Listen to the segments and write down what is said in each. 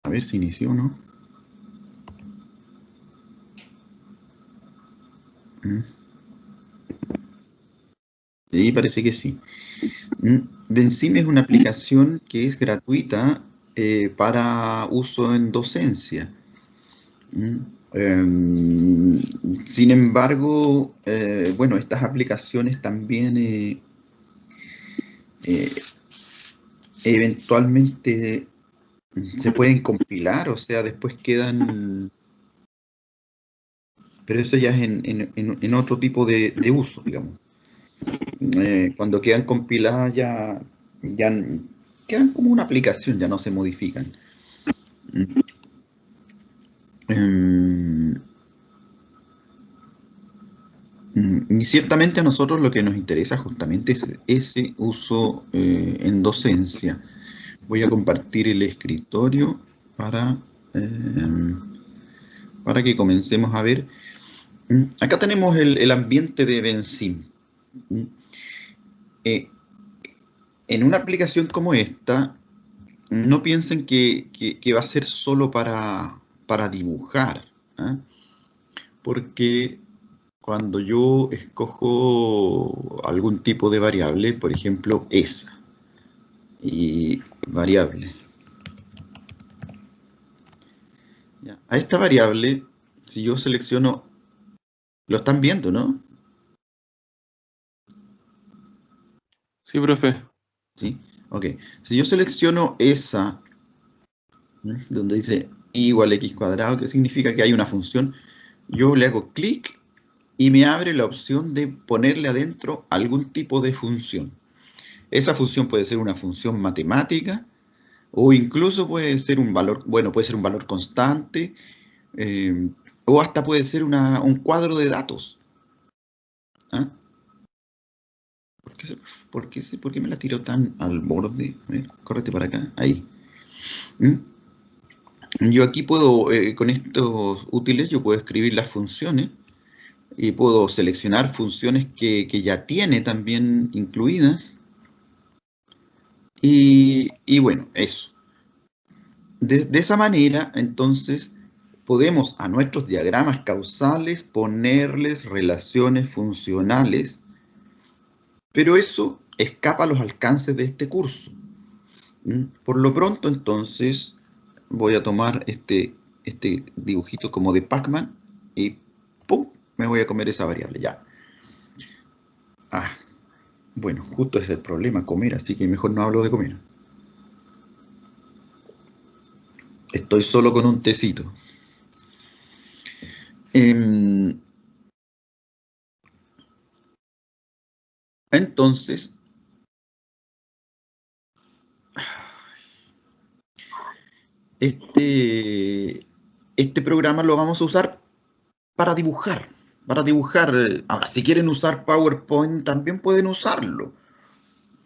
A ver si inició o no. Sí, parece que sí. Vencim es una aplicación que es gratuita para uso en docencia. Mm, em, Sin embargo, bueno, estas aplicaciones también eh, eventualmente se pueden compilar, o sea, después quedan, pero eso ya es en otro tipo de uso, digamos. Cuando quedan compiladas ya quedan como una aplicación, ya no se modifican. Mm, em, y ciertamente a nosotros lo que nos interesa justamente es ese uso en docencia. Voy a compartir el escritorio eh, para que comencemos a ver. Acá tenemos el ambiente de Benzim. Mm, eh, en una aplicación como esta, no piensen que va a ser solo para dibujar, ¿ah? Porque cuando yo escojo algún tipo de variable, por ejemplo, esa, y variable, ¿ya? A esta variable, si yo selecciono, lo están viendo, ¿no? Sí, profe. ¿Sí? Ok. Si yo selecciono esa, donde dice y igual a x cuadrado, que significa que hay una función, yo le hago clic y me abre la opción de ponerle adentro algún tipo de función. Esa función puede ser una función matemática o incluso puede ser un valor, bueno, puede ser un valor constante eh, o hasta puede ser un cuadro de datos. ¿Ah? ¿Por qué me la tiró tan al borde? A ver, córrete para acá, ahí. ¿Mm? Yo aquí puedo, con estos útiles, yo puedo escribir las funciones y puedo seleccionar funciones que ya tiene también incluidas. Y bueno, eso. De esa manera, entonces, podemos a nuestros diagramas causales ponerles relaciones funcionales, pero eso escapa a los alcances de este curso. Por lo pronto, entonces, voy a tomar este dibujito como de Pac-Man y ¡pum! Me voy a comer esa variable, ya. Ah, bueno, justo ese es el problema, comer, así que mejor no hablo de comer. Estoy solo con un tecito. Em, entonces, este, este programa lo vamos a usar para dibujar. Para dibujar. Ahora, si quieren usar PowerPoint, también pueden usarlo.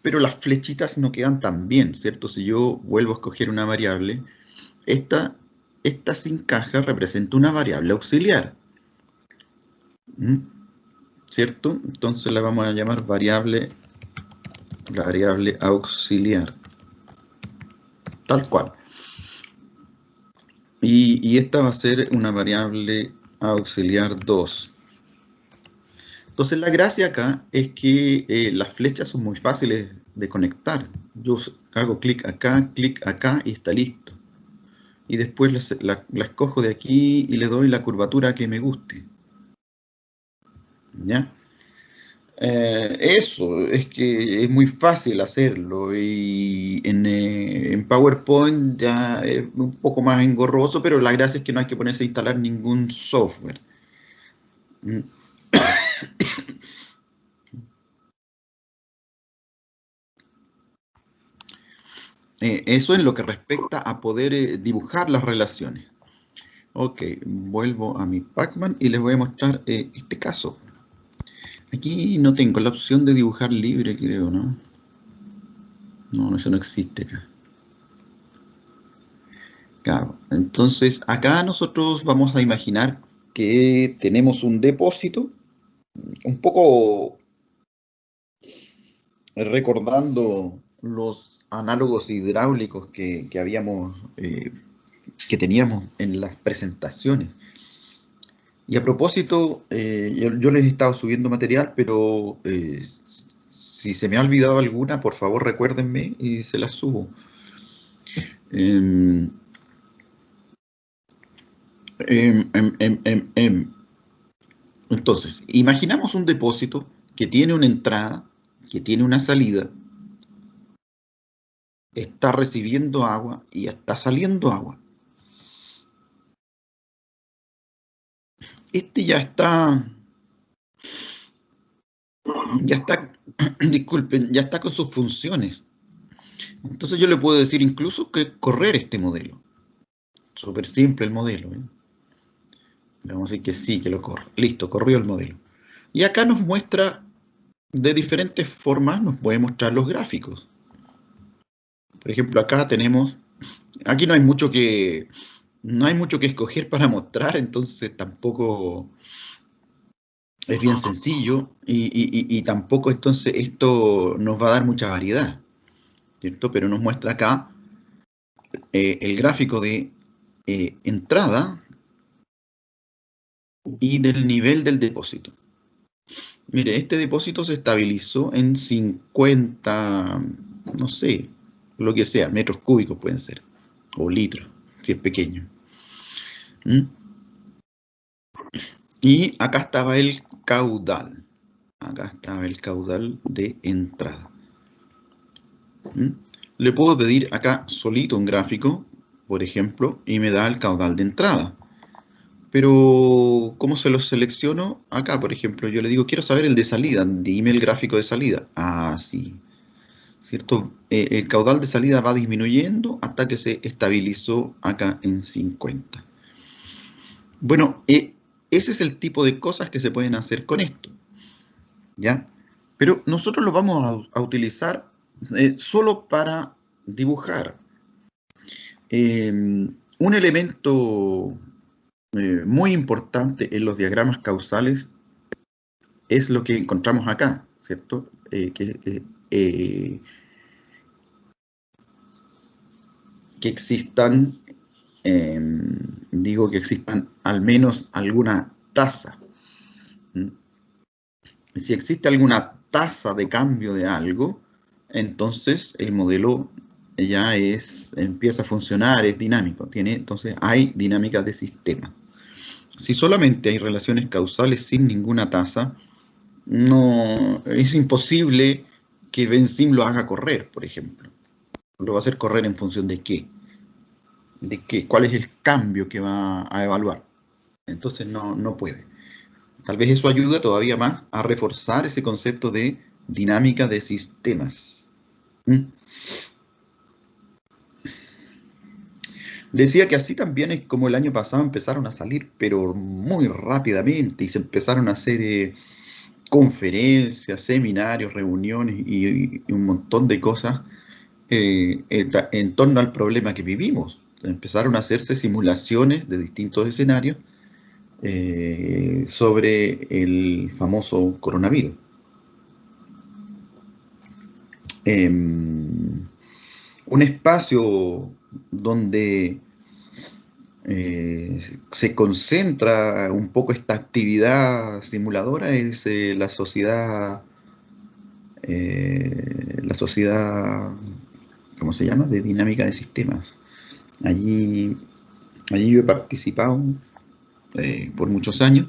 Pero las flechitas no quedan tan bien, ¿cierto? Si yo vuelvo a escoger una variable, esta, esta sin caja representa una variable auxiliar. ¿Mm? ¿Cierto? Entonces la vamos a llamar variable auxiliar. Tal cual. Y esta va a ser una variable auxiliar 2. Entonces la gracia acá es que las flechas son muy fáciles de conectar. Yo hago clic acá y está listo. Y después la escojo de aquí y le doy la curvatura que me guste. ¿Ya? Eso, es que es muy fácil hacerlo y en PowerPoint ya es un poco más engorroso, pero la gracia es que no hay que ponerse a instalar ningún software. Mm. Eso en lo que respecta a poder dibujar las relaciones. Ok, vuelvo a mi Pacman y les voy a mostrar este caso. Aquí no tengo la opción de dibujar libre, creo, ¿no? No, eso no existe acá. Claro, entonces acá nosotros vamos a imaginar que tenemos un depósito, un poco recordando los análogos hidráulicos que habíamos que teníamos en las presentaciones. Y a propósito, yo les he estado subiendo material, pero si se me ha olvidado alguna, por favor recuérdenme y se las subo. Entonces, imaginamos un depósito que tiene una entrada, que tiene una salida, está recibiendo agua y está saliendo agua. Este ya está, disculpen, ya está con sus funciones. Entonces yo le puedo decir incluso que correr este modelo. Súper simple el modelo, ¿eh? Le vamos a decir que sí, que lo corre. Listo, corrió el modelo. Y acá nos muestra, de diferentes formas, nos puede mostrar los gráficos. Por ejemplo, acá tenemos, aquí no hay mucho que escoger para mostrar, entonces tampoco es bien sencillo y tampoco entonces esto nos va a dar mucha variedad, ¿cierto? Pero nos muestra acá el gráfico de entrada y del nivel del depósito. Mire, este depósito se estabilizó en 50, no sé, lo que sea, metros cúbicos pueden ser, o litros, si es pequeño. Y acá estaba el caudal. Acá estaba el caudal de entrada. Le puedo pedir acá solito un gráfico, por ejemplo, y me da el caudal de entrada. Pero, ¿cómo se lo selecciono? Acá, por ejemplo, yo le digo, quiero saber el de salida, dime el gráfico de salida. Ah, sí. ¿Cierto? El caudal de salida va disminuyendo hasta que se estabilizó acá en 50. Bueno, ese es el tipo de cosas que se pueden hacer con esto, ¿ya? Pero nosotros lo vamos a utilizar solo para dibujar. Un elemento muy importante en los diagramas causales es lo que encontramos acá, ¿cierto? Que existan, digo que existan al menos alguna tasa. Si existe alguna tasa de cambio de algo, entonces el modelo ya empieza a funcionar, es dinámico. Entonces hay dinámica de sistema. Si solamente hay relaciones causales sin ninguna tasa, no, es imposible que Benzim lo haga correr, por ejemplo. Lo va a hacer correr en función de qué. ¿De qué? ¿Cuál es el cambio que va a evaluar? Entonces no puede. Tal vez eso ayuda todavía más a reforzar ese concepto de dinámica de sistemas. Decía que así también es como el año pasado empezaron a salir, pero muy rápidamente, y se empezaron a hacer conferencias, seminarios, reuniones y un montón de cosas en torno al problema que vivimos. Empezaron a hacerse simulaciones de distintos escenarios sobre el famoso coronavirus. Un espacio donde se concentra un poco esta actividad simuladora es la sociedad, ¿cómo se llama? De dinámica de sistemas. Allí yo he participado por muchos años.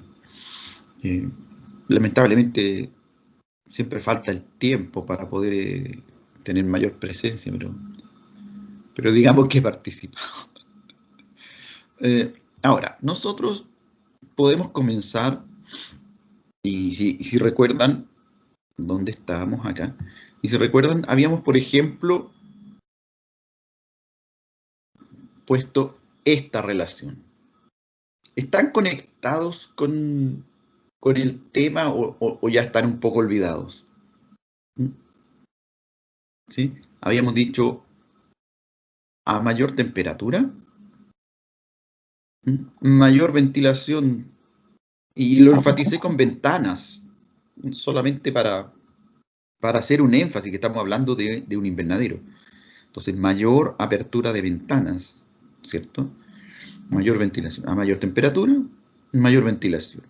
Lamentablemente siempre falta el tiempo para poder tener mayor presencia, pero digamos que he participado. Ahora, nosotros podemos comenzar, y si recuerdan, ¿dónde estábamos acá? Y si recuerdan, habíamos, por ejemplo, puesto esta relación. ¿Están conectados con el tema o ya están un poco olvidados? ¿Sí? Habíamos dicho a mayor temperatura, mayor ventilación, y lo enfaticé con ventanas, solamente para hacer un énfasis que estamos hablando de un invernadero. Entonces, mayor apertura de ventanas, ¿cierto? Mayor ventilación. A mayor temperatura, mayor ventilación.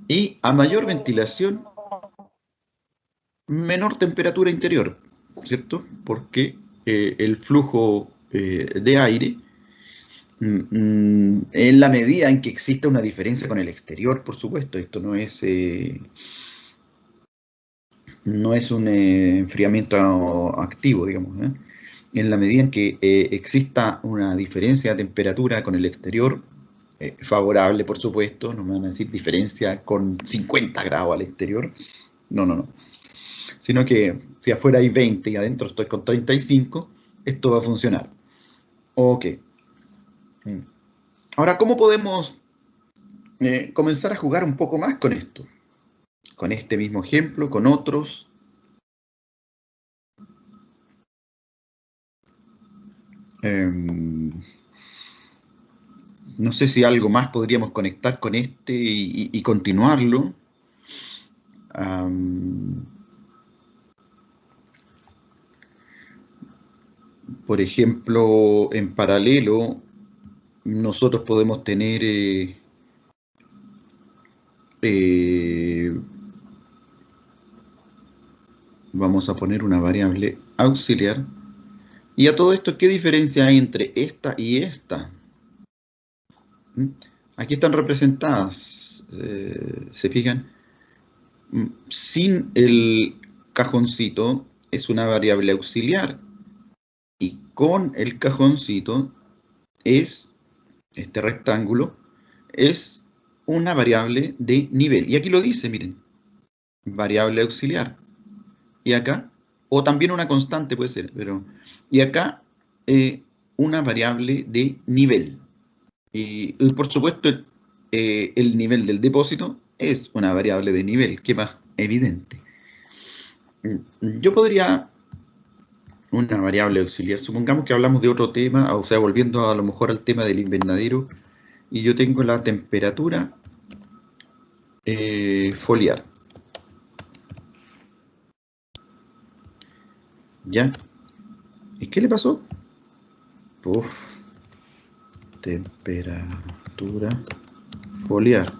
Y a mayor ventilación, menor temperatura interior, ¿cierto? Porque el flujo de aire, en la medida en que exista una diferencia con el exterior, por supuesto, esto no es un enfriamiento activo, digamos, ¿eh? En la medida en que exista una diferencia de temperatura con el exterior, favorable, por supuesto, no me van a decir diferencia con 50 grados al exterior, no, no, no, sino que si afuera hay 20 y adentro estoy con 35, esto va a funcionar. Ok. Ahora, ¿cómo podemos comenzar a jugar un poco más con esto? Con este mismo ejemplo, con otros. No sé si algo más podríamos conectar con este y continuarlo. Por ejemplo, en paralelo, nosotros podemos tener vamos a poner una variable auxiliar. Y a todo esto, ¿qué diferencia hay entre esta y esta? Aquí están representadas, ¿se fijan? Sin el cajoncito es una variable auxiliar y con el cajoncito es, este rectángulo, es una variable de nivel. Y aquí lo dice, miren, variable auxiliar. Y acá, o también una constante puede ser, pero... Y acá, una variable de nivel. Y por supuesto, el nivel del depósito es una variable de nivel, que más evidente. Yo podría, una variable auxiliar, supongamos que hablamos de otro tema, o sea, volviendo a lo mejor al tema del invernadero, y yo tengo la temperatura foliar. ¿Ya? ¿Y qué le pasó? Uf, temperatura foliar.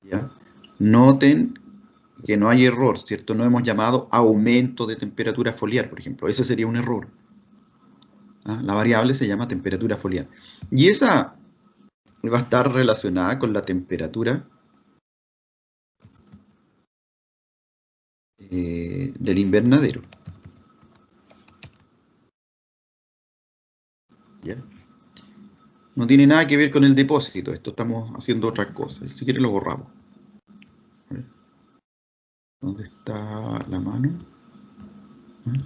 ¿Ya? Noten que no hay error, ¿cierto? No hemos llamado aumento de temperatura foliar, por ejemplo. Ese sería un error. ¿Ah? La variable se llama temperatura foliar. Y esa va a estar relacionada con la temperatura del invernadero. ¿Ya? No tiene nada que ver con el depósito. Esto estamos haciendo otra cosa. Si quiere lo borramos. ¿Dónde está la mano?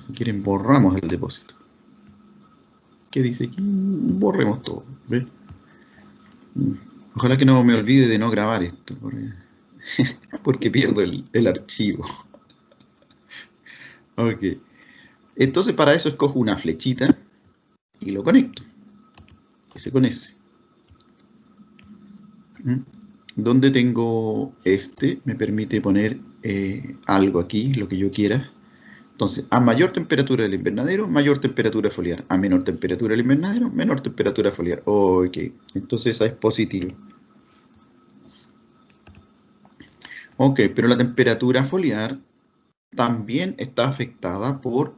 Si quieren borramos el depósito. ¿Qué dice aquí? Borremos todo. ¿Ves? Ojalá que no me olvide de no grabar esto, porque pierdo el archivo. Ok. Entonces para eso escojo una flechita y lo conecto. Ese con ese. Donde tengo este, me permite poner algo aquí, lo que yo quiera. Entonces, a mayor temperatura del invernadero, mayor temperatura foliar. A menor temperatura del invernadero, menor temperatura foliar. Ok, entonces esa es positiva. Ok, pero la temperatura foliar también está afectada por,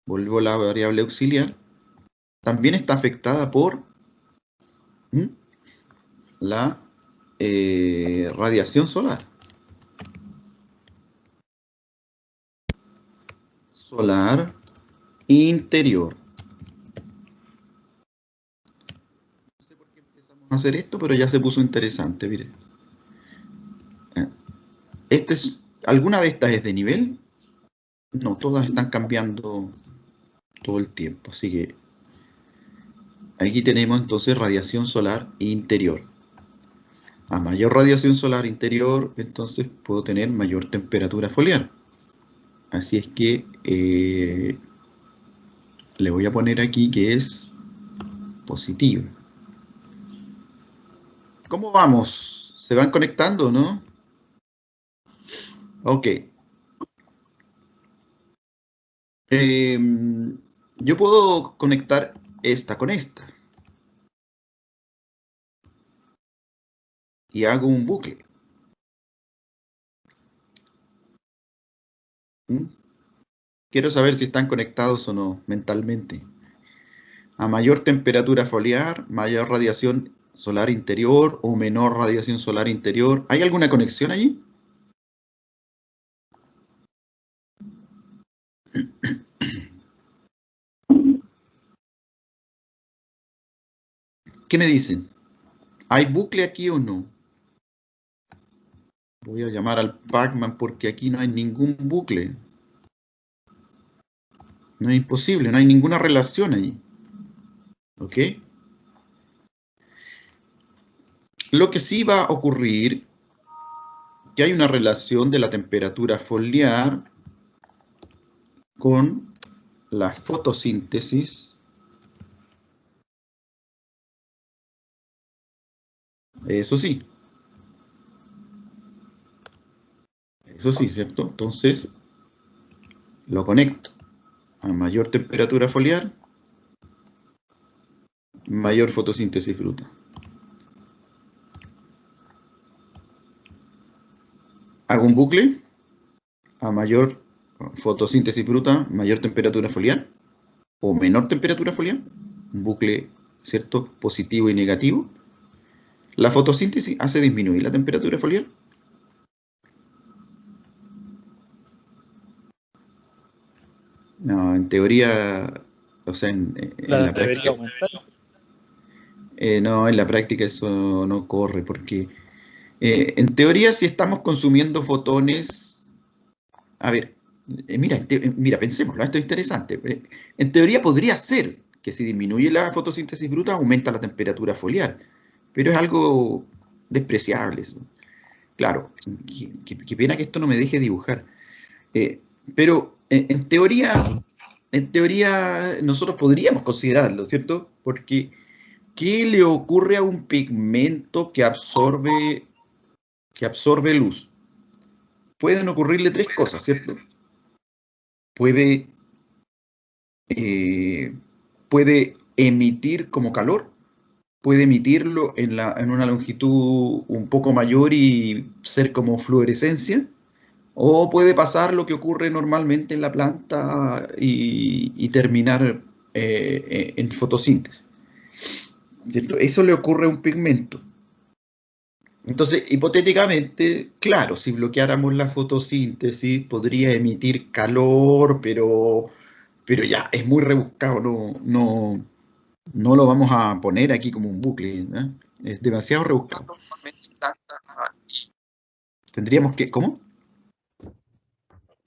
vuelvo a la variable auxiliar, también está afectada por la radiación solar. Solar interior. No sé por qué empezamos a hacer esto, pero ya se puso interesante, mire. ¿Alguna de estas es de nivel? No, todas están cambiando todo el tiempo, así que aquí tenemos entonces radiación solar interior. A mayor radiación solar interior, entonces puedo tener mayor temperatura foliar. Así es que le voy a poner aquí que es positivo. ¿Cómo vamos? ¿Se van conectando, no? Ok. Yo puedo conectar esta con esta. Y hago un bucle. ¿Mm? Quiero saber si están conectados o no mentalmente. A mayor temperatura foliar, mayor radiación solar interior o menor radiación solar interior. ¿Hay alguna conexión allí? ¿Qué me dicen? ¿Hay bucle aquí o no? Voy a llamar al Pacman porque aquí no hay ningún bucle. No es imposible, no hay ninguna relación allí. ¿Ok? Lo que sí va a ocurrir, que hay una relación de la temperatura foliar con la fotosíntesis. Eso sí. Eso sí, ¿cierto? Entonces, lo conecto. A mayor temperatura foliar, mayor fotosíntesis fruta. Hago un bucle. A mayor fotosíntesis fruta, mayor temperatura foliar. O menor temperatura foliar. Un bucle, ¿cierto? Positivo y negativo. La fotosíntesis hace disminuir la temperatura foliar. No, en teoría, o sea, en La la debería práctica, aumentar. no, en la práctica eso no corre, porque en teoría si estamos consumiendo fotones, a ver, mira, pensémoslo, esto es interesante. En teoría podría ser que si disminuye la fotosíntesis bruta aumenta la temperatura foliar, pero es algo despreciable eso. Claro, qué pena que esto no me deje dibujar. Pero en teoría nosotros podríamos considerarlo, ¿cierto? Porque ¿qué le ocurre a un pigmento que absorbe luz? Pueden ocurrirle tres cosas, ¿cierto? Puede, eh, puede emitir como calor, puede emitirlo en una longitud un poco mayor y ser como fluorescencia, o puede pasar lo que ocurre normalmente en la planta y terminar en fotosíntesis, ¿cierto? Eso le ocurre a un pigmento. Entonces, hipotéticamente, claro, si bloqueáramos la fotosíntesis, podría emitir calor, pero ya es muy rebuscado, no lo vamos a poner aquí como un bucle, ¿eh? Es demasiado rebuscado. Tendríamos que, ¿cómo?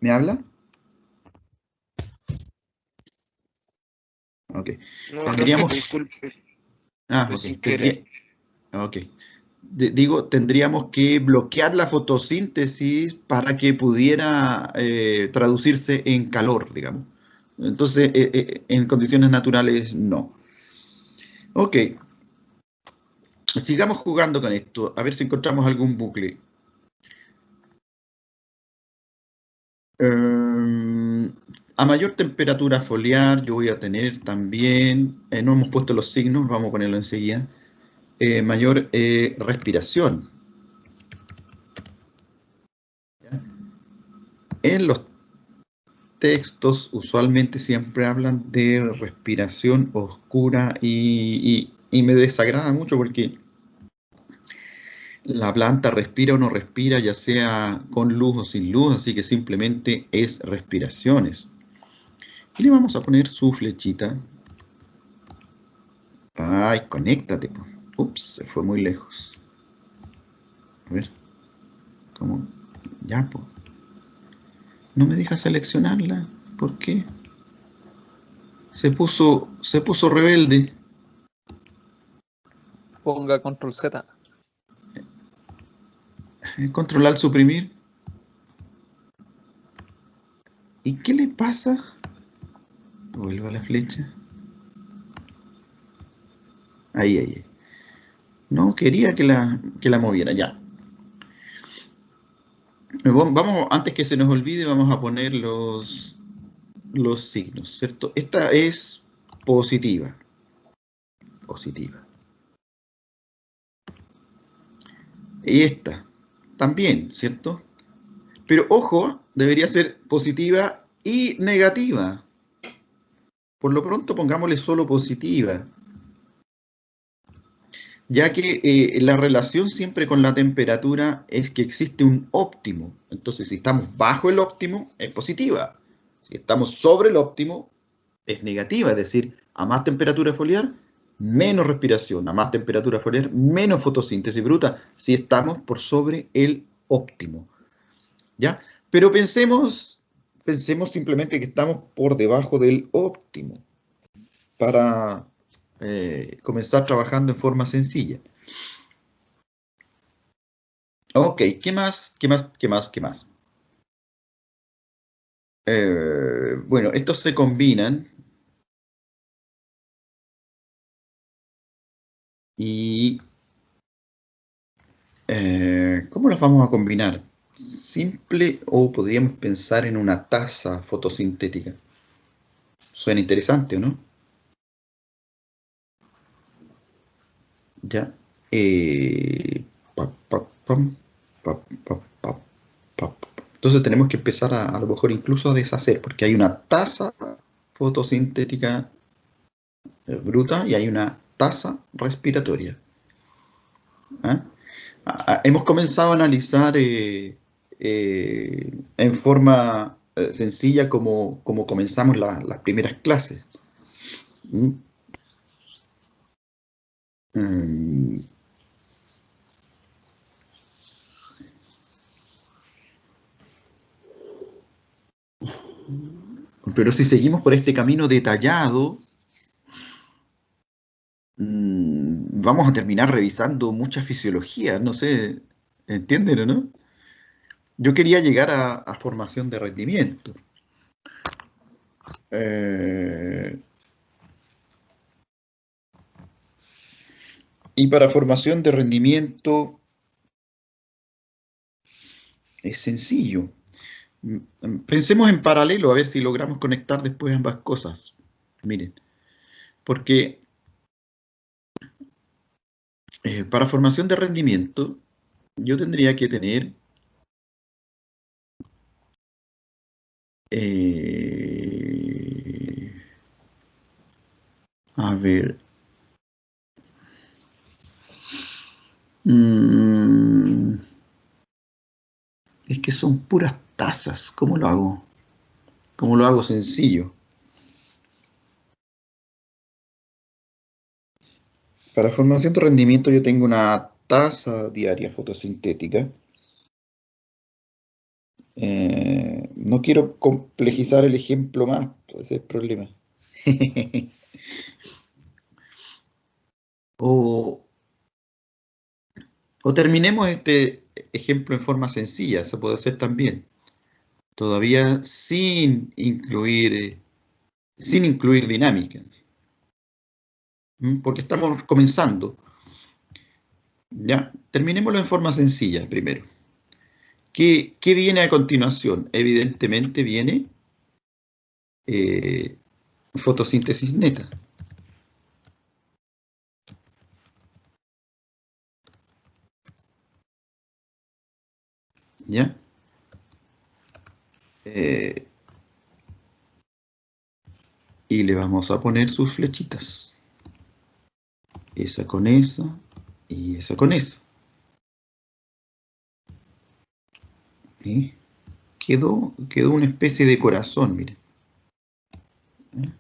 ¿Me habla? Ok. No, Tendríamos, disculpe, fue ok, sin querer. ok. Digo, tendríamos que bloquear la fotosíntesis para que pudiera traducirse en calor, digamos. Entonces, en condiciones naturales, no. Ok, sigamos jugando con esto, a ver si encontramos algún bucle. A mayor temperatura foliar, yo voy a tener también, no hemos puesto los signos, vamos a ponerlo enseguida, mayor respiración. ¿Ya? En los textos usualmente siempre hablan de respiración oscura y me desagrada mucho porque la planta respira o no respira, ya sea con luz o sin luz, así que simplemente es respiraciones. Y le vamos a poner su flechita. Ay, conéctate, po. Ups, se fue muy lejos. A ver, ¿cómo? Ya, pues. No me deja seleccionarla. ¿Por qué? Se puso rebelde. Ponga control Z. Controlar, suprimir. ¿Y qué le pasa? Vuelvo a la flecha. Ahí. No, quería que la moviera, ya. Vamos, antes que se nos olvide, vamos a poner los los signos, ¿cierto? Esta es positiva. Positiva. Y esta también, ¿cierto? Pero ojo, debería ser positiva y negativa. Por lo pronto pongámosle solo positiva, ya que la relación siempre con la temperatura es que existe un óptimo. Entonces, si estamos bajo el óptimo, es positiva. Si estamos sobre el óptimo, es negativa. Es decir, a más temperatura foliar, menos respiración. A más temperatura foliar, menos fotosíntesis bruta. Si estamos por sobre el óptimo. ¿Ya? Pero pensemos simplemente que estamos por debajo del óptimo para comenzar trabajando en forma sencilla. Ok, ¿qué más? ¿Qué más? ¿Qué más? ¿Qué más? Bueno, estos se combinan y ¿cómo los vamos a combinar? Simple o podríamos pensar en una taza fotosintética. Suena interesante, ¿o no? Ya. Pa, pa, pam, pa, pa, pa, pa. Entonces tenemos que empezar a lo mejor incluso a deshacer, porque hay una taza fotosintética bruta y hay una tasa respiratoria. ¿Ah? Hemos comenzado a analizar en forma sencilla como comenzamos las primeras clases. ¿Mm? Mm, Pero si seguimos por este camino detallado, vamos a terminar revisando mucha fisiología, no sé, ¿entienden o no? Yo quería llegar a formación de rendimiento. Eh, y para formación de rendimiento es sencillo. Pensemos en paralelo a ver si logramos conectar después ambas cosas. Miren, porque para formación de rendimiento yo tendría que tener, eh, a ver, mm, es que son puras tazas. ¿Cómo lo hago? ¿Cómo lo hago sencillo? Para formación de rendimiento yo tengo una taza diaria fotosintética. No quiero complejizar el ejemplo más, ese es el problema. O, o terminemos este ejemplo en forma sencilla, se puede hacer también. Todavía sin incluir dinámica. Porque estamos comenzando. Ya, terminémoslo en forma sencilla primero. ¿Qué viene a continuación? Evidentemente viene eh, fotosíntesis neta. ¿Ya? Eh, y le vamos a poner sus flechitas. Esa con esa y esa con esa. ¿Sí? Quedó una especie de corazón, miren. ¿Eh?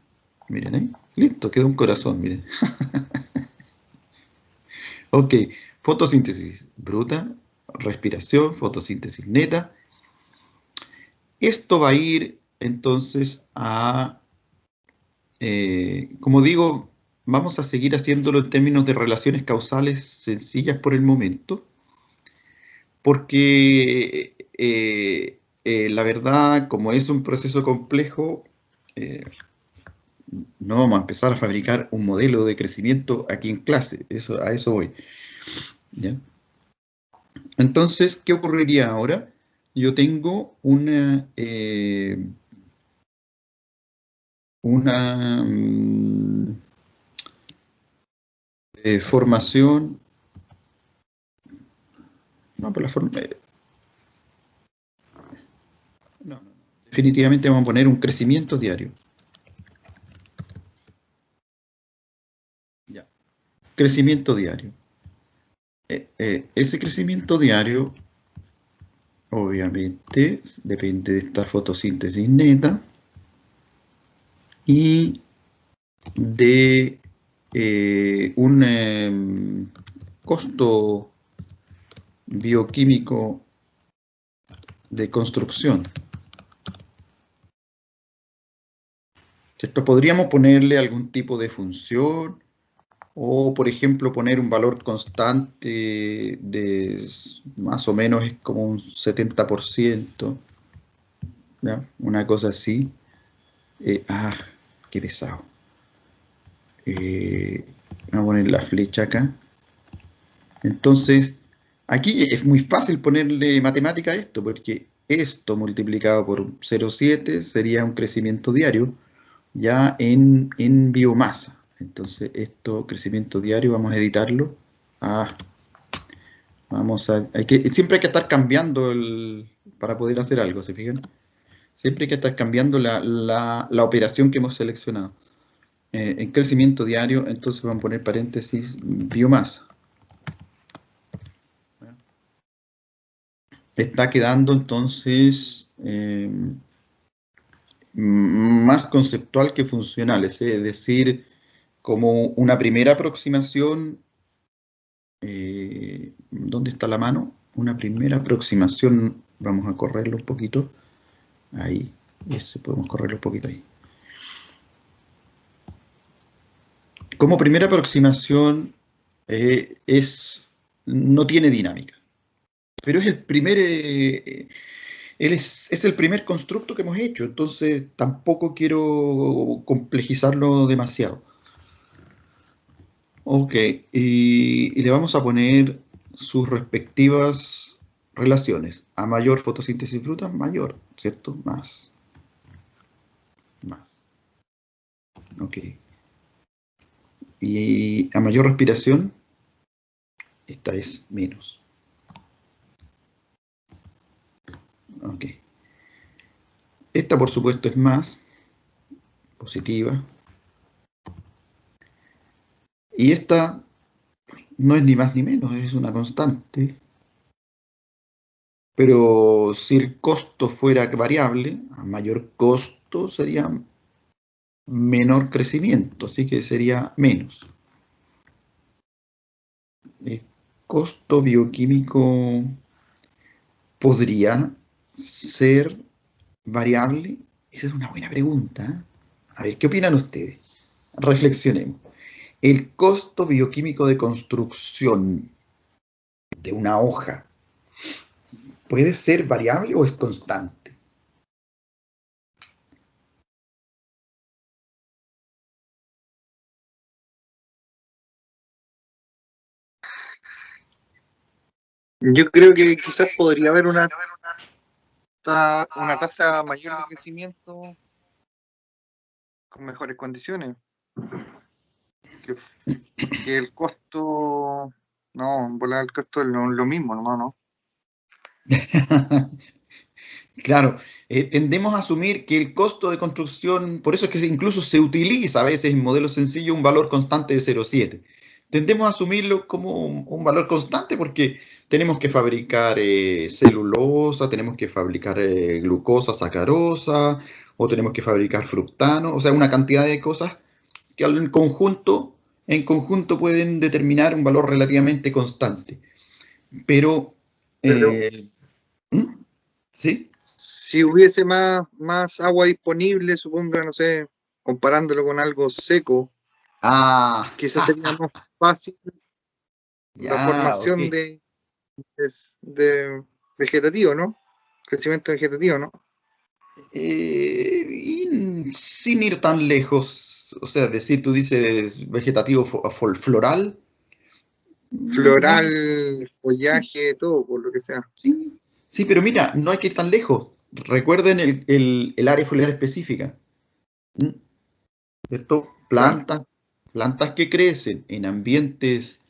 Miren ahí. Listo, quedó un corazón, miren. Ok, fotosíntesis bruta, respiración, fotosíntesis neta. Esto va a ir entonces como digo, vamos a seguir haciéndolo en términos de relaciones causales sencillas por el momento, porque la verdad, como es un proceso complejo, eh, no vamos a empezar a fabricar un modelo de crecimiento aquí en clase, a eso voy. ¿Ya? Entonces, ¿qué ocurriría ahora? Yo tengo una formación. No, por la forma. No. Definitivamente vamos a poner un crecimiento diario. Ya. Crecimiento diario. Ese crecimiento diario, obviamente, depende de esta fotosíntesis neta y de un costo bioquímico de construcción. ¿Cierto? Podríamos ponerle algún tipo de función o, por ejemplo, poner un valor constante de más o menos es como un 70%, ¿ya? Una cosa así. Qué pesado. Vamos a poner la flecha acá. Entonces, aquí es muy fácil ponerle matemática a esto, porque esto multiplicado por 0,7 sería un crecimiento diario ya en biomasa. Entonces, esto, crecimiento diario, vamos a editarlo. Siempre hay que estar cambiando para poder hacer algo, ¿se fijan? Siempre hay que estar cambiando la operación que hemos seleccionado. En crecimiento diario, entonces vamos a poner paréntesis biomasa. Está quedando entonces más conceptual que funcional, es decir, como una primera aproximación. ¿Dónde está la mano? Una primera aproximación, vamos a correrlo un poquito, ahí, podemos correrlo un poquito ahí. Como primera aproximación no tiene dinámica, pero es el primer, es el primer constructo que hemos hecho, entonces tampoco quiero complejizarlo demasiado. Ok, y le vamos a poner sus respectivas relaciones. A mayor fotosíntesis fruta, mayor, ¿cierto? Más. Ok. Y a mayor respiración, esta es menos. Ok. Esta, por supuesto, es más positiva. Y esta no es ni más ni menos, es una constante. Pero si el costo fuera variable, a mayor costo sería menor crecimiento, así que sería menos. El costo bioquímico podría ser variable. Esa es una buena pregunta. A ver, ¿qué opinan ustedes? Reflexionemos. El costo bioquímico de construcción de una hoja, ¿puede ser variable o es constante? Yo creo que quizás podría haber una tasa mayor de crecimiento con mejores condiciones. Que el costo, no, volar el costo es lo mismo, ¿no? Claro, tendemos a asumir que el costo de construcción, por eso es que incluso se utiliza a veces en modelos sencillos un valor constante de 0,7. Tendemos a asumirlo como un valor constante porque tenemos que fabricar celulosa, tenemos que fabricar glucosa, sacarosa, o tenemos que fabricar fructano, o sea, una cantidad de cosas que en conjunto pueden determinar un valor relativamente constante. Pero, Pero ¿mm? ¿Sí? si hubiese más agua disponible, suponga, no sé, comparándolo con algo seco, quizás sería más fácil la Ya, ok. formación de vegetativo, ¿no? Crecimiento vegetativo, ¿no? Y sin ir tan lejos, o sea, decir, tú dices vegetativo floral, no Floral, hay, follaje, todo, por lo que sea. sí, sí, pero mira, no hay que ir tan lejos. Recuerden el área foliar específica. ¿Mm? ¿cierto? Plantas que crecen en ambientes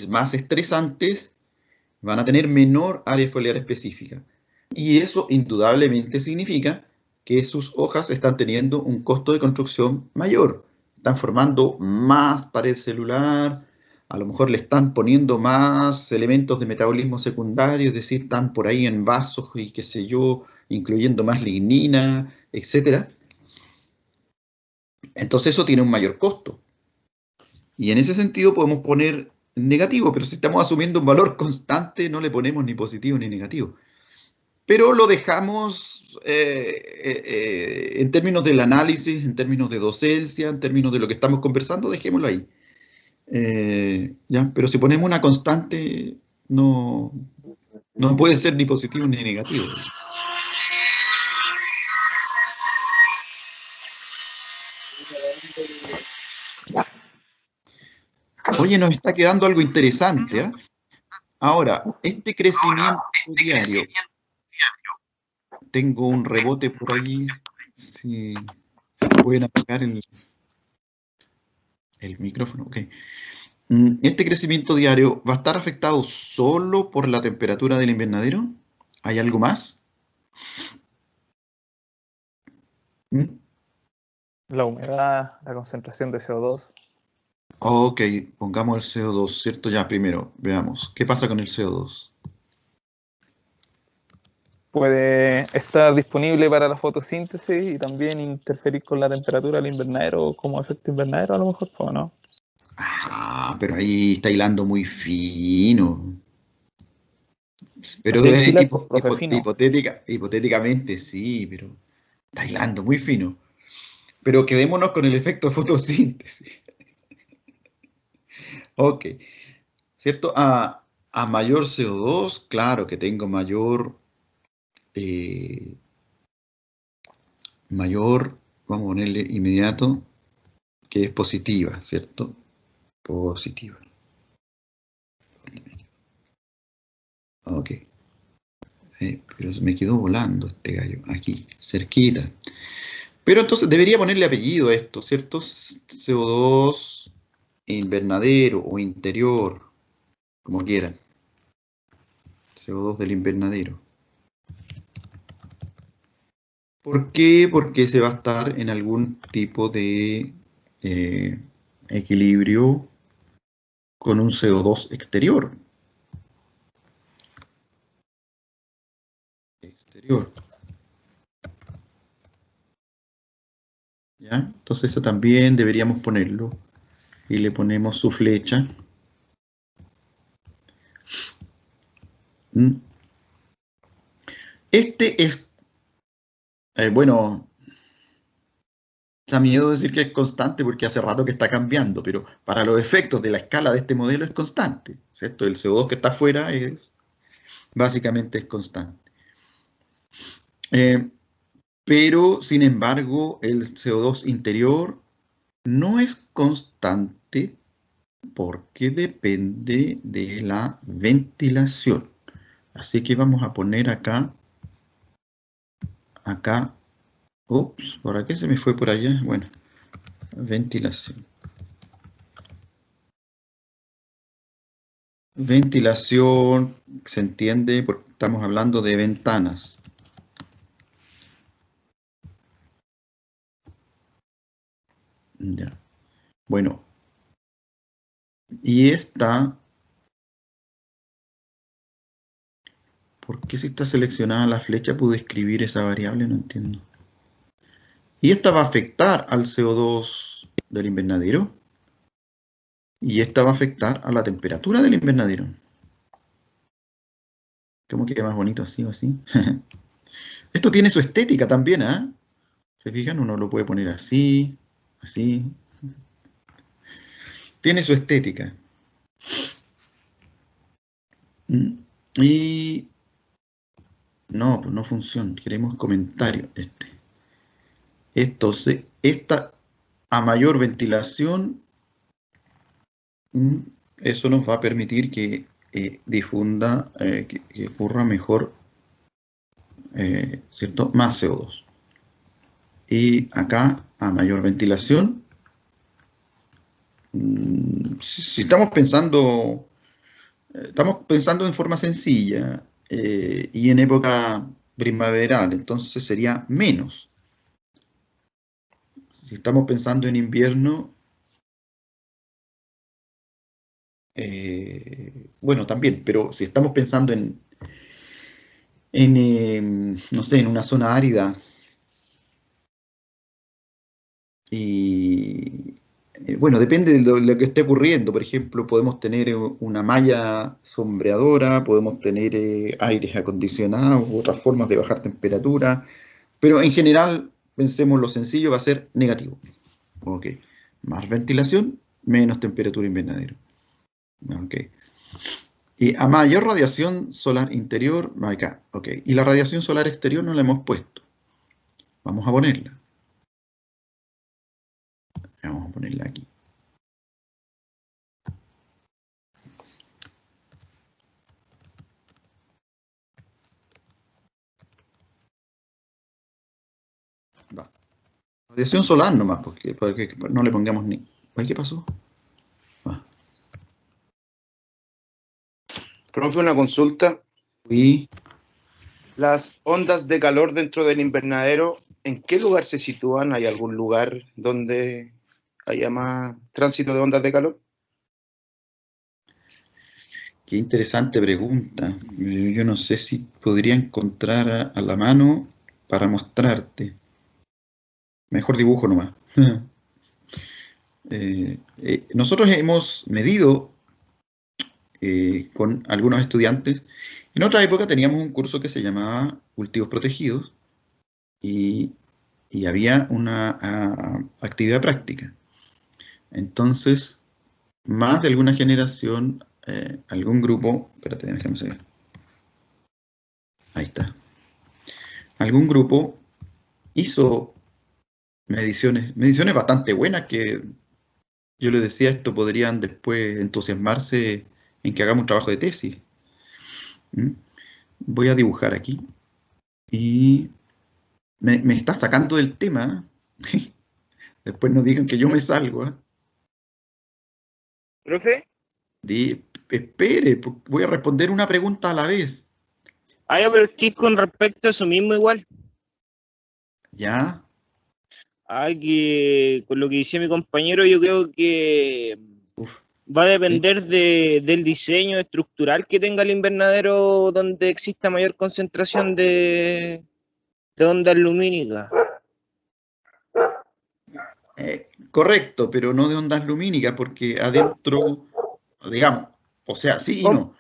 más estresantes van a tener menor área foliar específica. Y eso indudablemente significa que sus hojas están teniendo un costo de construcción mayor. Están formando más pared celular, a lo mejor le están poniendo más elementos de metabolismo secundario, es decir, están por ahí en vasos y qué sé yo, incluyendo más lignina, etc. Entonces eso tiene un mayor costo. Y en ese sentido podemos poner negativo, pero si estamos asumiendo un valor constante, no le ponemos ni positivo ni negativo. Pero lo dejamos en términos del análisis, en términos de docencia, en términos de lo que estamos conversando, dejémoslo ahí. ¿Ya? Pero si ponemos una constante, no puede ser ni positivo ni negativo. Oye, nos está quedando algo interesante, ¿eh? Ahora, este crecimiento diario, tengo un rebote por ahí, si pueden apagar el micrófono, ok. ¿Este crecimiento diario va a estar afectado solo por la temperatura del invernadero? ¿Hay algo más? ¿Mm? La humedad, la concentración de CO2. Ok, pongamos el CO2, ¿cierto? Ya, primero, veamos. ¿Qué pasa con el CO2? Puede estar disponible para la fotosíntesis y también interferir con la temperatura del invernadero como efecto invernadero, a lo mejor, ¿no? Ah, pero ahí está hilando muy fino. Pero Así es, profe fino. hipotéticamente sí, pero está hilando muy fino. Pero quedémonos con el efecto fotosíntesis. Ok, ¿cierto? A mayor CO2, claro que tengo mayor, vamos a ponerle inmediato, que es positiva, ¿cierto? Positiva. Ok. Pero me quedó volando este gallo, aquí, cerquita. Pero entonces debería ponerle apellido a esto, ¿cierto? CO2 invernadero o interior, como quieran. CO2 del invernadero. ¿Por qué? Porque se va a estar en algún tipo de equilibrio con un CO2 exterior. ¿Ya? Entonces eso también deberíamos ponerlo. Y le ponemos su flecha. Este es, bueno, da miedo decir que es constante porque hace rato que está cambiando, pero para los efectos de la escala de este modelo es constante, ¿cierto? El CO2 que está afuera básicamente es constante. Pero, sin embargo, el CO2 interior no es constante porque depende de la ventilación. Así que vamos a poner acá, ups, ¿por qué se me fue por allá? Bueno, ventilación. Ventilación, se entiende porque estamos hablando de ventanas. Ya. Bueno, y esta, ¿por qué si está seleccionada la flecha pude escribir esa variable? No entiendo. Y esta va a afectar al CO2 del invernadero. Y esta va a afectar a la temperatura del invernadero. ¿Cómo queda más bonito así o así? Esto tiene su estética también, ¿ah? ¿Se fijan? Uno lo puede poner así, así. Tiene su estética. Y... no, pues no funciona. Queremos comentario. Entonces, esta a mayor ventilación, eso nos va a permitir que difunda, que ocurra mejor, ¿cierto? Más CO2. Y acá, a mayor ventilación, si estamos pensando en forma sencilla y en época primaveral, entonces sería menos. Si estamos pensando en invierno, bueno, también, pero si estamos pensando no sé, en una zona árida y, bueno, depende de lo que esté ocurriendo. Por ejemplo, podemos tener una malla sombreadora, podemos tener aires acondicionados, otras formas de bajar temperatura, pero en general, pensemos lo sencillo, va a ser negativo. Ok, más ventilación, menos temperatura invernadero. Ok. Y a mayor radiación solar interior, acá, ok. Y la radiación solar exterior no la hemos puesto. Vamos a ponerla. Vamos a ponerla aquí. Va. Radiación solar nomás, porque no le pongamos ni... Ay, ¿qué pasó? Va. Profe, una consulta. Y Las ondas de calor dentro del invernadero, ¿en qué lugar se sitúan? ¿Hay algún lugar donde haya más tránsito de ondas de calor? qué interesante pregunta. Yo no sé si podría encontrar a la mano para mostrarte. Mejor dibujo nomás. Nosotros hemos medido con algunos estudiantes. En otra época teníamos un curso que se llamaba Cultivos Protegidos y, y había una actividad práctica. Entonces, más de alguna generación, algún grupo, espérate, déjame seguir. Ahí está. Algún grupo hizo mediciones bastante buenas que yo les decía, esto podrían después entusiasmarse en que hagamos un trabajo de tesis. ¿Mm? Voy a dibujar aquí y me está sacando del tema. Después no digan que yo me salgo. ¿Profe? Espere, voy a responder una pregunta a la vez. Ah, ya, pero es que con respecto a eso mismo igual. ¿Ya? Que con lo que decía mi compañero, yo creo que Uf, va a depender del diseño estructural que tenga el invernadero donde exista mayor concentración de ondas lumínicas. correcto, pero no de ondas lumínicas, porque adentro, digamos, o sea, sí y no.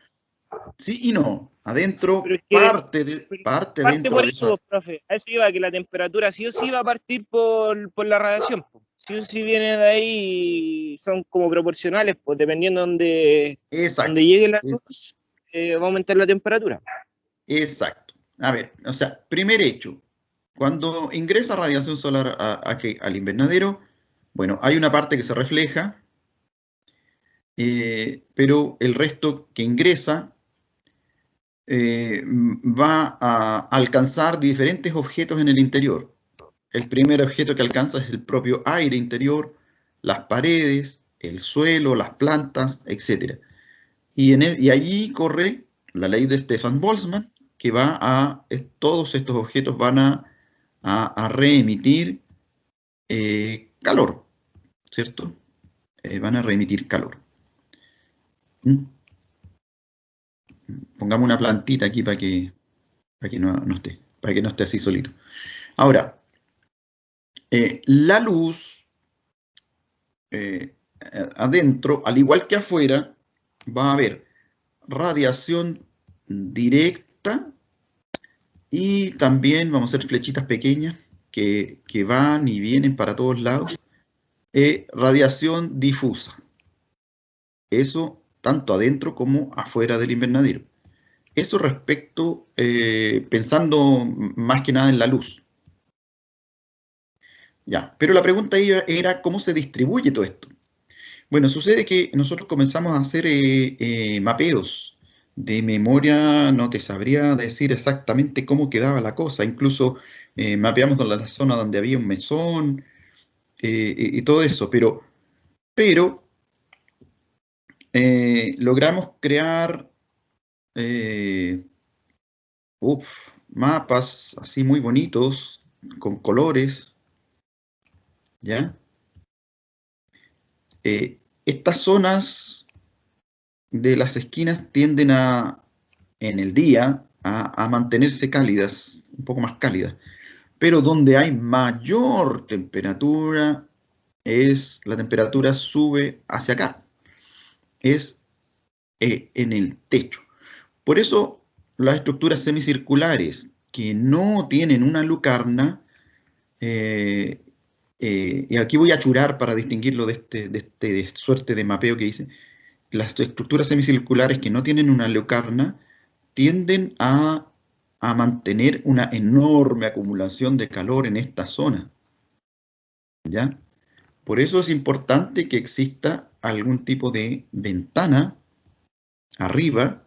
Sí y no. Adentro, Pero es que parte parte dentro por de eso, esa. profe. A eso iba, que la temperatura sí o sí va a partir por la radiación. Sí o sí viene de ahí y son como proporcionales, pues dependiendo donde Exacto. llegue la luz, va a aumentar la temperatura. Exacto. A ver, o sea, primer hecho, cuando ingresa radiación solar al invernadero, bueno, hay una parte que se refleja, pero el resto que ingresa va a alcanzar diferentes objetos en el interior. El primer objeto que alcanza es el propio aire interior, las paredes, el suelo, las plantas, etc. Y allí corre la ley de Stefan Boltzmann, que todos estos objetos van a reemitir calor, ¿cierto? Van a reemitir calor. ¿Mm? Pongamos una plantita aquí para que no esté así solito. Ahora, la luz adentro, al igual que afuera, va a haber radiación directa y también vamos a hacer flechitas pequeñas que van y vienen para todos lados. Radiación difusa. Eso tanto adentro como afuera del invernadero. Eso respecto, pensando más que nada en la luz. Ya, pero la pregunta era cómo se distribuye todo esto. Bueno, sucede que nosotros comenzamos a hacer mapeos. De memoria no te sabría decir exactamente cómo quedaba la cosa. Incluso mapeamos la zona donde había un mesón y todo eso, pero logramos crear mapas así muy bonitos, con colores, ¿ya? Estas zonas de las esquinas tienden en el día, a mantenerse cálidas, un poco más cálidas, pero donde hay mayor temperatura, la temperatura sube hacia acá, es en el techo. Por eso las estructuras semicirculares que no tienen una lucarna, y aquí voy a churar para distinguirlo de este suerte de mapeo que hice, las estructuras semicirculares que no tienen una lucarna tienden a mantener una enorme acumulación de calor en esta zona, ¿ya? Por eso es importante que exista algún tipo de ventana arriba,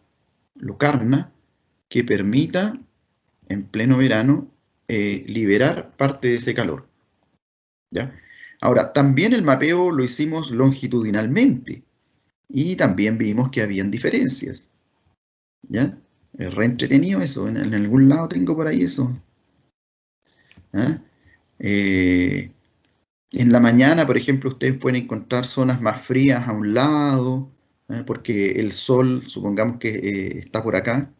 lucarna, que permita en pleno verano liberar parte de ese calor, ¿ya? Ahora, también el mapeo lo hicimos longitudinalmente y también vimos que habían diferencias, ¿ya? Es re entretenido eso, en algún lado tengo por ahí eso. ¿Ah? En la mañana, por ejemplo, ustedes pueden encontrar zonas más frías a un lado, porque el sol, supongamos que está por acá,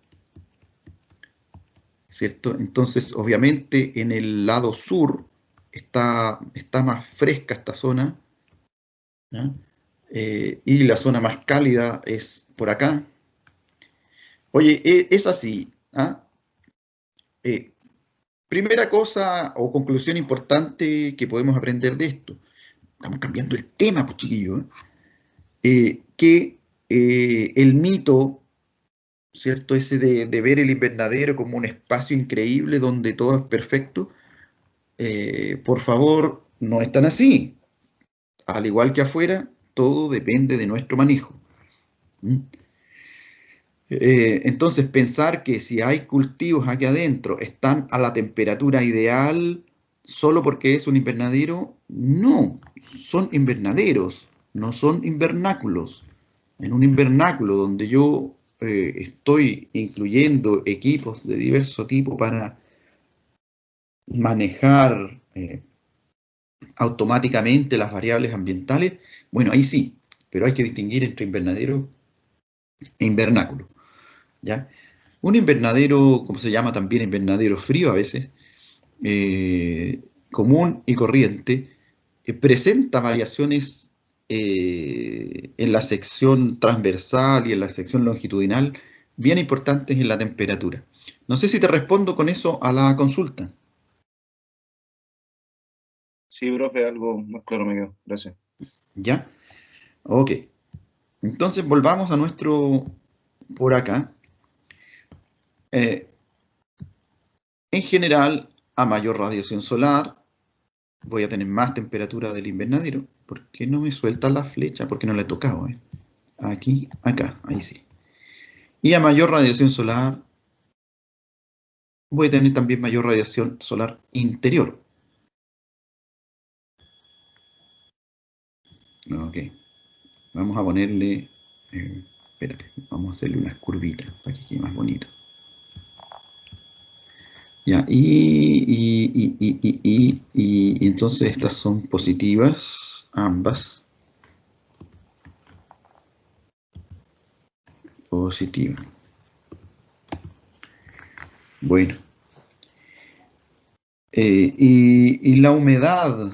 ¿cierto? Entonces, obviamente, en el lado sur está más fresca esta zona, ¿ya? Y la zona más cálida es por acá. Oye, es así, ¿ah? Primera cosa o conclusión importante que podemos aprender de esto. Estamos cambiando el tema, pues chiquillos. Que el mito, ¿cierto? Ese de ver el invernadero como un espacio increíble donde todo es perfecto, por favor, no es tan así. Al igual que afuera, todo depende de nuestro manejo. ¿Mm? Entonces, pensar que si hay cultivos aquí adentro están a la temperatura ideal solo porque es un invernadero, no, son invernaderos, no son invernáculos. En un invernáculo donde yo estoy incluyendo equipos de diverso tipo para manejar automáticamente las variables ambientales, bueno, ahí sí, pero hay que distinguir entre invernadero e invernáculo, ¿ya? Un invernadero, como se llama también invernadero frío a veces, común y corriente, presenta variaciones en la sección transversal y en la sección longitudinal bien importantes en la temperatura. No sé si te respondo con eso a la consulta. Sí, profe, algo más claro me quedó. Gracias. ¿Ya? Ok. Entonces volvamos a nuestro por acá. En general, a mayor radiación solar, voy a tener más temperatura del invernadero. ¿Por qué no me suelta la flecha? Porque no la he tocado, ¿eh? Aquí, acá, ahí sí. Y a mayor radiación solar, voy a tener también mayor radiación solar interior. Ok. Vamos a ponerle... espérate, vamos a hacerle unas curvitas para que quede más bonito. Ya, y entonces estas son positivas, ambas. Positiva. Bueno. Y la humedad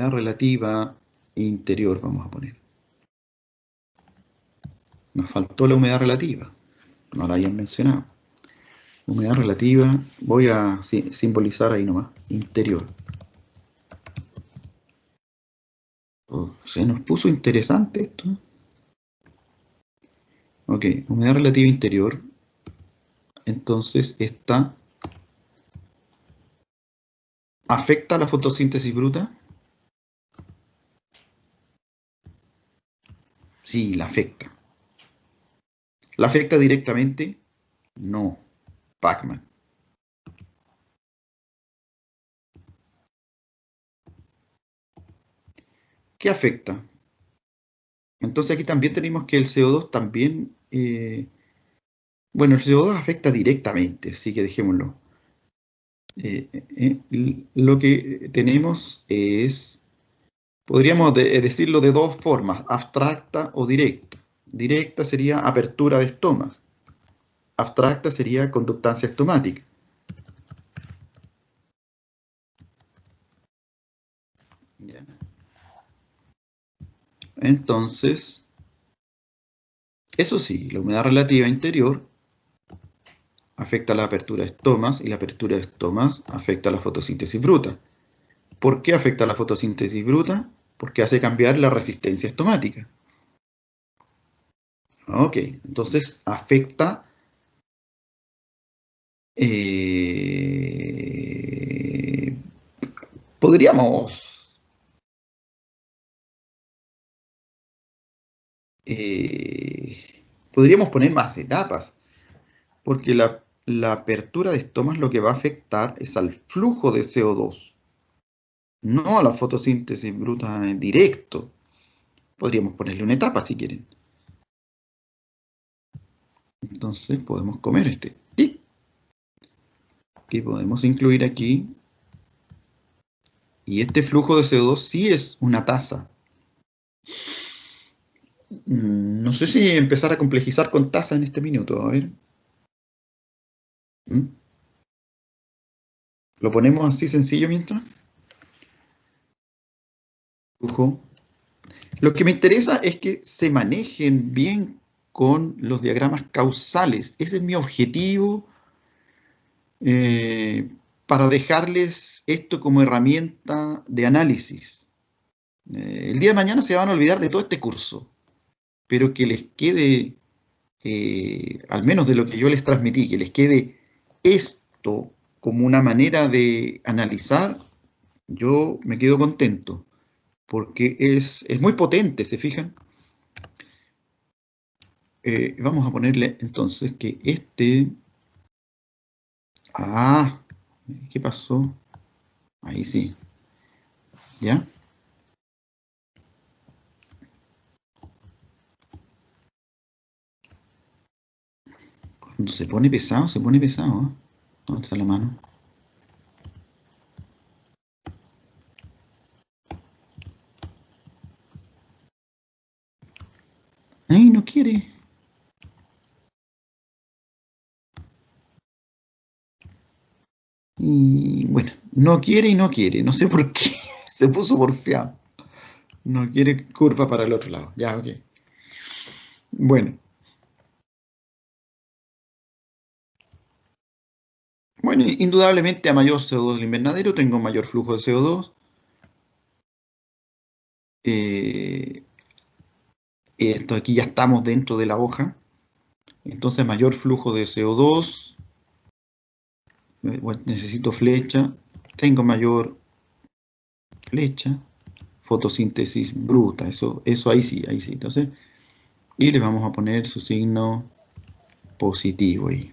relativa interior, vamos a poner. Nos faltó la humedad relativa, no la habían mencionado. Humedad relativa, voy a simbolizar ahí nomás, interior. Se nos puso interesante esto. Ok, humedad relativa interior. Entonces, esta ¿afecta la fotosíntesis bruta? Sí, la afecta. ¿La afecta directamente? No. Pacman. ¿Qué afecta? Entonces aquí también tenemos que el CO2 también, bueno, el CO2 afecta directamente, así que dejémoslo. Lo que tenemos es, podríamos decirlo de dos formas, abstracta o directa. Directa sería apertura de estomas. Abstracta sería conductancia estomática. ¿Ya? Entonces, eso sí, la humedad relativa interior afecta la apertura de estomas y la apertura de estomas afecta la fotosíntesis bruta. ¿Por qué afecta la fotosíntesis bruta? Porque hace cambiar la resistencia estomática. Ok, entonces afecta podríamos podríamos poner más etapas, porque la apertura de estomas lo que va a afectar es al flujo de CO2, no a la fotosíntesis bruta en directo. Podríamos ponerle una etapa si quieren. Entonces podemos comer este. Y podemos incluir aquí. Y este flujo de CO2 sí es una tasa. No sé si empezar a complejizar con tasa en este minuto. A ver. ¿Lo ponemos así sencillo mientras? Flujo. Lo que me interesa es que se manejen bien con los diagramas causales. Ese es mi objetivo para dejarles esto como herramienta de análisis. El día de mañana se van a olvidar de todo este curso, pero que les quede, al menos de lo que yo les transmití, que les quede esto como una manera de analizar, yo me quedo contento, porque es muy potente, ¿se fijan? Vamos a ponerle entonces que este... Ah, ¿qué pasó? Ahí sí. ¿Ya? Cuando se pone pesado, se pone pesado. ¿Eh? ¿Dónde está la mano? ¡Ay, no quiere! Y bueno, no quiere y no quiere. No sé por qué. Se puso porfiado. No quiere curva para el otro lado. Ya, ok. Bueno. Bueno, indudablemente a mayor CO2 del invernadero tengo mayor flujo de CO2. Esto aquí ya estamos dentro de la hoja. Entonces mayor flujo de CO2. Bueno, necesito flecha. Tengo mayor flecha. Fotosíntesis bruta. Eso ahí sí, ahí sí. Entonces, y le vamos a poner su signo positivo ahí.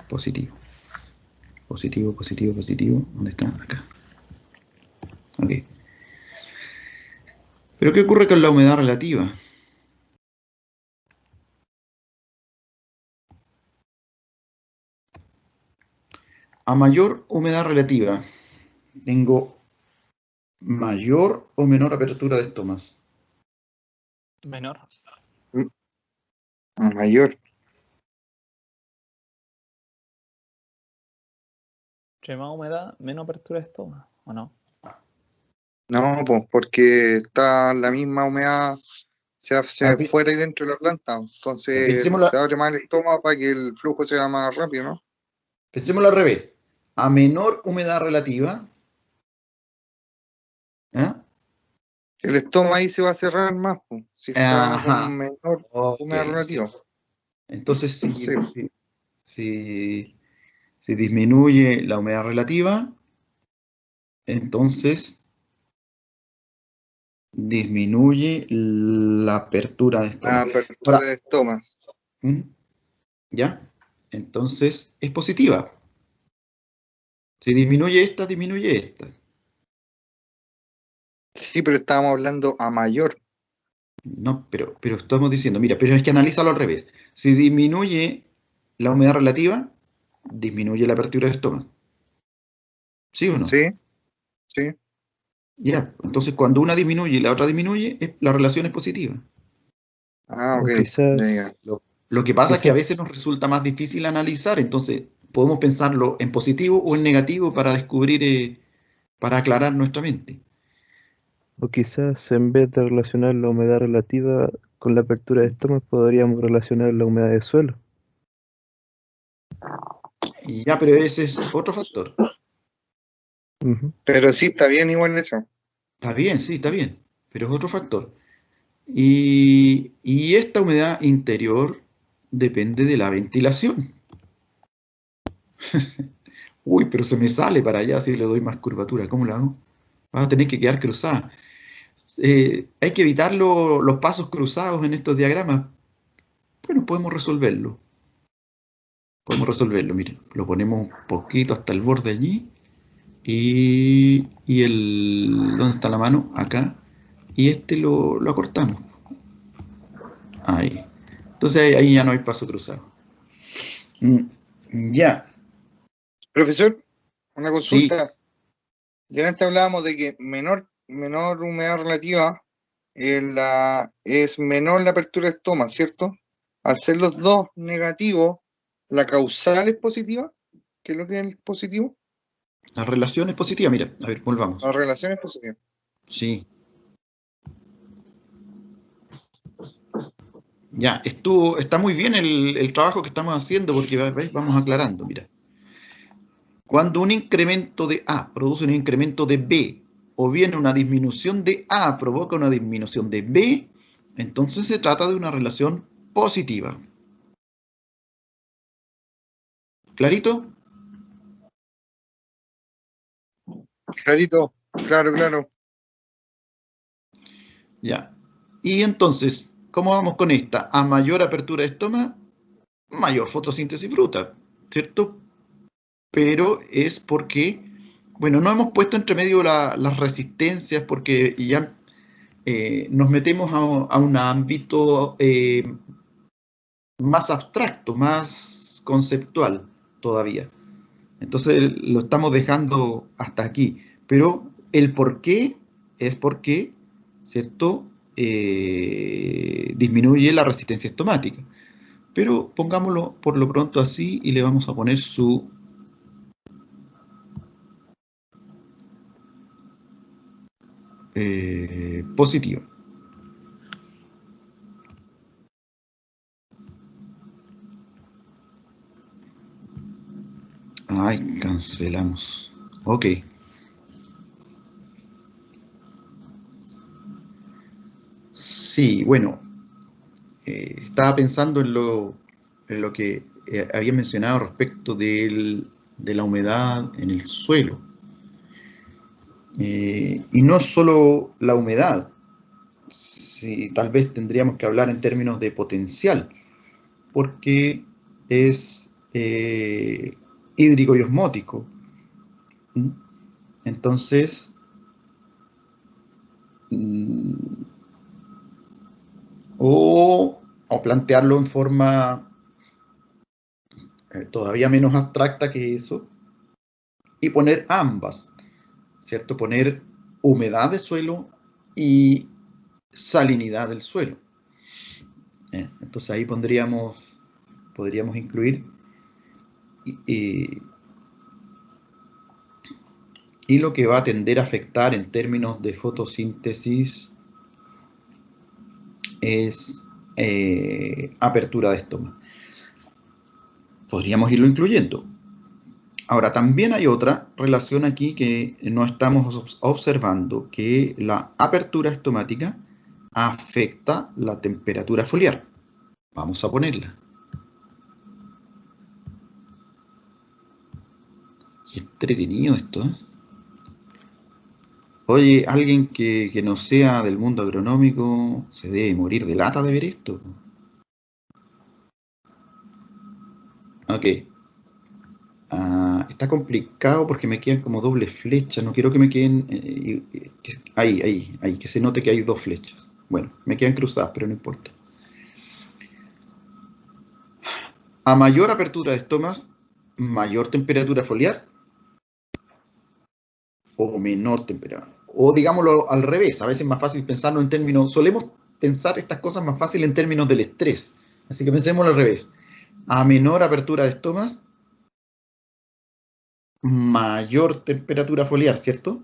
Positivo. Positivo, positivo, positivo. ¿Dónde está? Acá. Ok. Pero ¿qué ocurre con la humedad relativa? A mayor humedad relativa, tengo mayor o menor apertura de estomas. Menor. A mayor. Entre más humedad, menos apertura de estómago, ¿o no? No, pues porque está la misma humedad, se hace fuera y dentro de la planta. Entonces se abre más el estómago para que el flujo sea más rápido, ¿no? Pensémoslo al revés. A menor humedad relativa, ¿eh? El estómago ahí se va a cerrar más, pues, si está con menor humedad relativa. Entonces, Sí. si disminuye la humedad relativa, entonces disminuye la apertura de La estomas. apertura de estomas. ¿Ya? entonces es positiva. Si disminuye esta, disminuye esta. Sí, pero estábamos hablando a mayor. No, pero estamos diciendo, mira, pero es que analízalo al revés. Si disminuye la humedad relativa, disminuye la apertura de estómago. ¿Sí o no? Sí, sí. Ya, entonces cuando una disminuye y la otra disminuye, la relación es positiva. Ah, O ok. quizás, Ya. Lo que pasa es que a quizás, veces nos resulta más difícil analizar, entonces podemos pensarlo en positivo o en negativo para descubrir, para aclarar nuestra mente. o quizás en vez de relacionar la humedad relativa con la apertura de estómago, podríamos relacionar la humedad de suelo. Y ya, pero ese es otro factor. Ujú. Pero sí, está bien igual eso. Está bien, sí, está bien, pero es otro factor. Y esta humedad interior depende de la ventilación. Uy, pero se me sale para allá si le doy más curvatura. ¿Cómo lo hago? Va a tener que quedar cruzada. Hay que evitar los pasos cruzados en estos diagramas. Bueno, podemos resolverlo. Podemos resolverlo, miren. Lo ponemos un poquito hasta el borde allí. ¿Dónde está la mano? Acá. Y este lo acortamos. Ahí. Entonces ahí ya no hay paso cruzado. Ya, Profesor, una sí, consulta. Ya antes hablábamos de que menor humedad relativa es menor la apertura de estómago, ¿cierto? Al ser los dos negativos, la causal es positiva. ¿Qué es lo que es positivo? la relación es positiva. Mira, a ver, volvamos. La relación es positiva. Sí. Ya, está muy bien el trabajo que estamos haciendo porque ¿veis? Vamos aclarando. Mira, cuando un incremento de A produce un incremento de B, o bien una disminución de A provoca una disminución de B, entonces se trata de una relación positiva. ¿Clarito? Clarito, claro. Ya. Y entonces, ¿cómo vamos con esta? A mayor apertura de estómago, mayor fotosíntesis bruta, ¿cierto? Pero es porque, bueno, no hemos puesto entre medio las resistencias porque ya nos metemos a un ámbito más abstracto, más conceptual todavía. Entonces lo estamos dejando hasta aquí. Pero el por qué es porque, ¿cierto? Disminuye la resistencia estomática. Pero pongámoslo por lo pronto así y le vamos a poner su positiva. Ay, cancelamos. Ok. Sí, bueno, estaba pensando en lo que había mencionado respecto de la humedad en el suelo. Y no solo la humedad, si tal vez tendríamos que hablar en términos de potencial, porque es hídrico y osmótico. ¿Mm? Entonces, o plantearlo en forma todavía menos abstracta que eso, y poner ambas, ¿cierto? Poner humedad del suelo y salinidad del suelo. Entonces ahí podríamos incluir y lo que va a tender a afectar en términos de fotosíntesis es apertura de estómago. Podríamos irlo incluyendo. Ahora, también hay otra relación aquí que no estamos observando, que la apertura estomática afecta la temperatura foliar. Vamos a ponerla. Qué entretenido esto, ¿eh? Oye, alguien que no sea del mundo agronómico se debe morir de lata de ver esto. Ok. Está complicado porque me quedan como doble flecha. No quiero que me queden... ahí, que se note que hay dos flechas. Bueno, me quedan cruzadas, pero no importa. A mayor apertura de estomas, mayor temperatura foliar o menor temperatura. O digámoslo al revés, a veces es más fácil pensarlo en términos... Solemos pensar estas cosas más fácil en términos del estrés. Así que pensémoslo al revés. A menor apertura de estomas, mayor temperatura foliar, ¿cierto?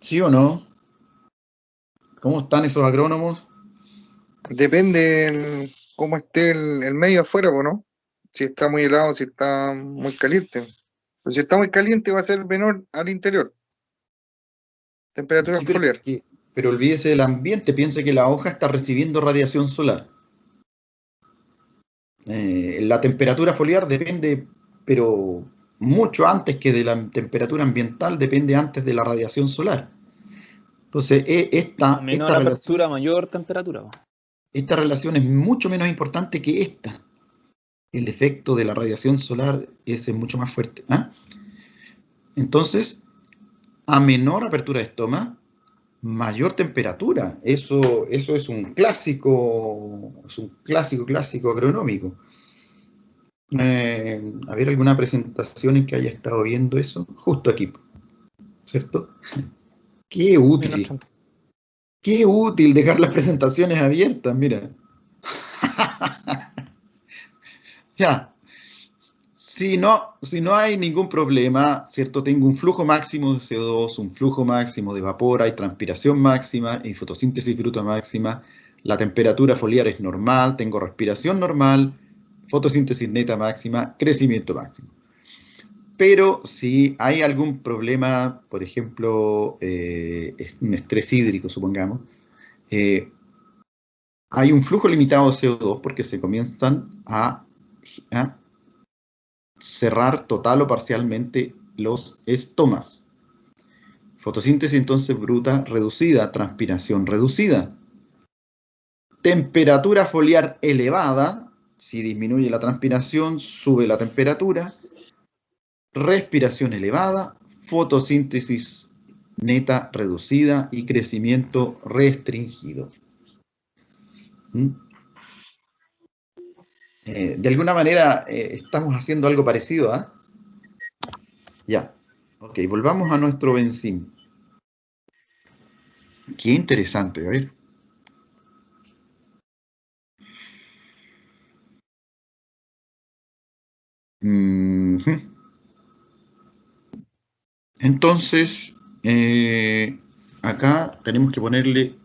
¿Sí o no? ¿Cómo están esos agrónomos? Depende cómo esté el medio afuera, pues, ¿no? Si está muy helado, si está muy caliente. Pero si está muy caliente va a ser menor al interior. Temperatura Sí, foliar. pero olvídese del ambiente, piense que la hoja está recibiendo radiación solar. La temperatura foliar depende, pero mucho antes que de la temperatura ambiental, depende antes de la radiación solar. Entonces, Menor apertura, mayor temperatura. esta relación es mucho menos importante que esta. El efecto de la radiación solar es mucho más fuerte. ¿Ah? Entonces, a menor apertura de estoma, mayor temperatura. Eso es un clásico agronómico. A ver, alguna presentación en que haya estado viendo eso. Justo aquí, ¿cierto? Qué útil. Qué útil dejar las presentaciones abiertas, mira. Ya. Si no hay ningún problema, ¿cierto? Tengo un flujo máximo de CO2, un flujo máximo de vapor, hay transpiración máxima y fotosíntesis bruta máxima, la temperatura foliar es normal, tengo respiración normal, fotosíntesis neta máxima, crecimiento máximo. Pero si hay algún problema, por ejemplo, un estrés hídrico, supongamos, hay un flujo limitado de CO2 porque se comienzan a cerrar total o parcialmente los estomas. Fotosíntesis entonces bruta reducida, transpiración reducida. Temperatura foliar elevada, si disminuye la transpiración, sube la temperatura. Respiración elevada, fotosíntesis neta reducida y crecimiento restringido. De alguna manera estamos haciendo algo parecido, ¿ah? Ya. Ok, volvamos a nuestro benzín. Qué interesante, a ver. Entonces, acá tenemos que ponerle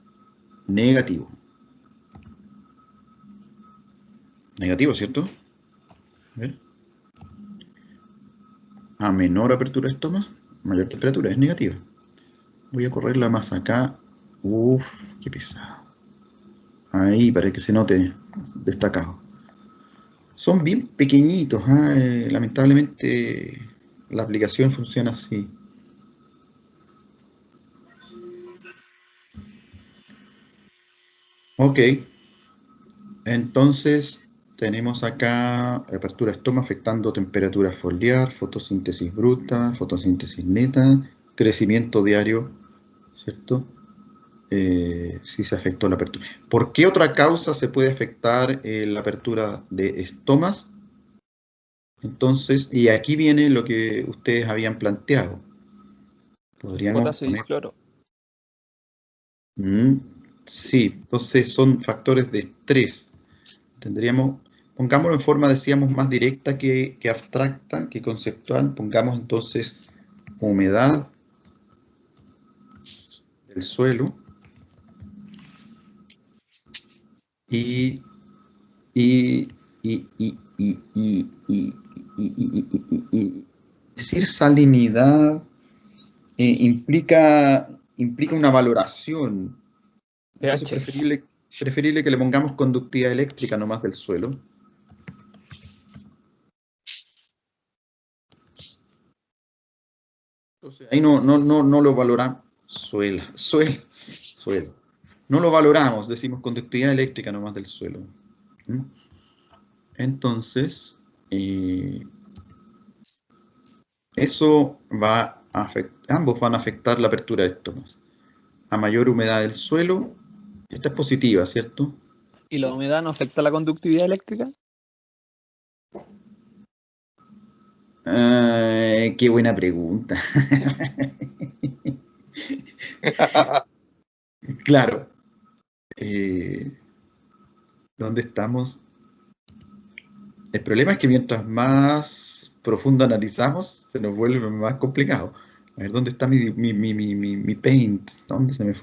negativo. Negativo, ¿cierto? A ver. A menor apertura de estomas, mayor temperatura, es negativa. Voy a correrla más acá. Uf, qué pesado. Ahí, para que se note destacado. Son bien pequeñitos, ¿eh? Lamentablemente la aplicación funciona así. Ok, entonces tenemos acá apertura de estoma afectando temperatura foliar, fotosíntesis bruta, fotosíntesis neta, crecimiento diario, ¿cierto? Si se afectó la apertura. ¿Por qué otra causa se puede afectar la apertura de estomas? Entonces, y aquí viene lo que ustedes habían planteado. Podríamos Potasio y poner... cloro. Sí, entonces son factores de estrés. Pongámoslo en forma, decíamos, más directa que abstracta, que conceptual. Pongamos entonces humedad del suelo y decir salinidad implica una valoración. Entonces pH. preferible que le pongamos conductividad eléctrica nomás del suelo. Entonces ahí no lo valoramos. Suelo. no lo valoramos, decimos conductividad eléctrica nomás del suelo. ¿Mm? Entonces, eso va a afectar, ambos van a afectar la apertura de estomas. A mayor humedad del suelo, esta es positiva, ¿cierto? ¿Y la humedad no afecta la conductividad eléctrica? Qué buena pregunta. Claro. ¿Dónde estamos? El problema es que mientras más profundo analizamos, se nos vuelve más complicado. A ver, ¿dónde está mi paint? ¿Dónde se me fue?